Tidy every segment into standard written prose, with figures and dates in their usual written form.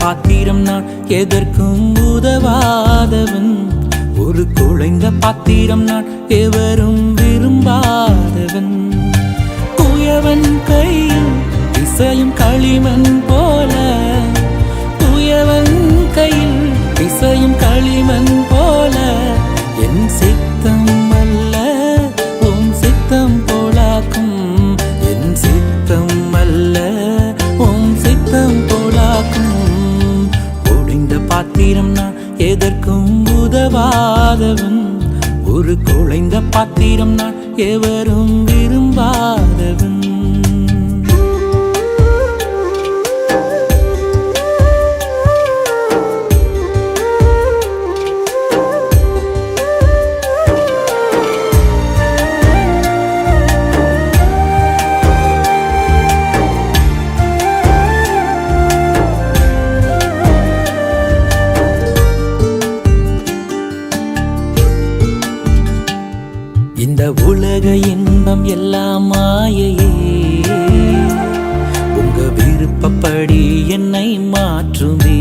பாத்திரம் நான் எதற்கும் உதவாதவன். ஒரு குழைந்த பாத்திரம் நான் எவரும் விரும்பாதவன். குயவன் கையில் இசையும் களிமண் போல, குயவன் கையில் இசையும் களிமண் போல, என் சித்தம் அல்ல உம் சித்தம் போலாக்கும். என் சித்தம் அல்ல உம் சித்தம் போலாக்கும். ஒடிந்த பாத்திரம் நான் எதற்கும் உதவாதவன். ஒரு குழைந்த பாத்திரம் நான் எவரும் விரும்பாதவன். இந்த உலக இன்பம் எல்லாம் மாயையே, உங்க விருப்பப்படி என்னை மாற்றுமே.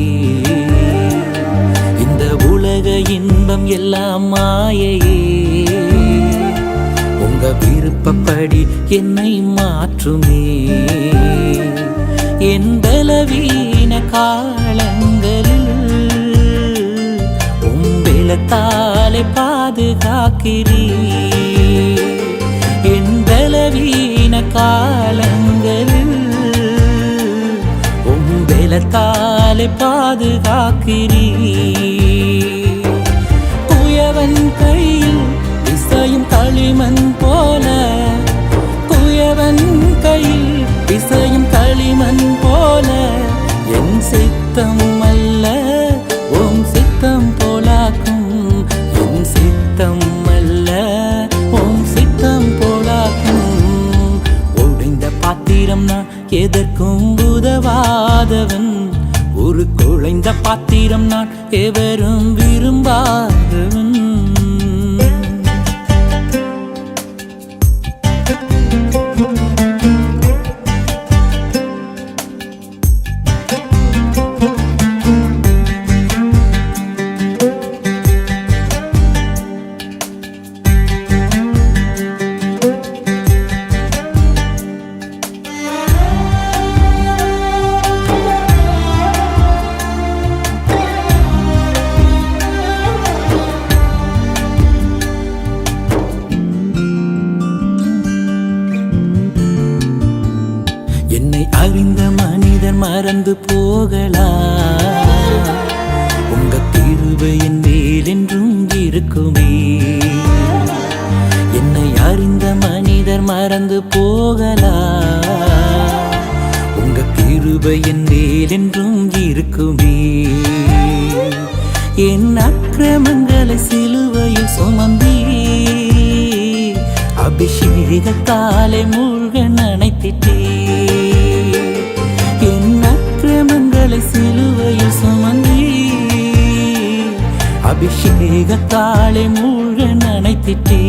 இந்த உலக இன்பம் எல்லாம் மாயையே, உங்க விருப்பப்படி என்னை மாற்றுமே. என் பலவீன காலங்களில் உம்பெலத்தாலே பாதுகாக்கிறீர். என் பலவீன காலங்களில் உம்பெலத்தாலே பாதுகாக்கிறீர். குயவன் கையில் இசையும் களிமண் போல, குயவன் கையில் இசையும் களிமண் போல, என் சித்தம் அல்ல உம் சித்தம் போலாக்கும். என் சித்தம் அல்ல உம் சித்தம் போலாக்கும். ஒடிந்த பாத்திரம் நான் எதற்கும் உதவாதவன். ஒரு குழைந்த பாத்திரம் நான் எவரும் விரும்பாதவன். என்னை அறிந்த மனிதன் மறந்து போகலாம், உங்க கிருபை என் மேல் என்றும் இருக்குமே. என்னை அறிந்த மனிதர் மறந்து போகலாம், உங்க கிருபை என் மேல் என்றும் இருக்குமே. என் அக்கிரமங்களை சிலுவையில் சுமந்தீ, அபிஷேகத்தாலே மூழ்க நனைத்திட்டே. என் அக்கிரமங்களை சிலுவையில் சுமந்தீ, அபிஷேகத்தாலே மூழ்க நனைத்திட்டே.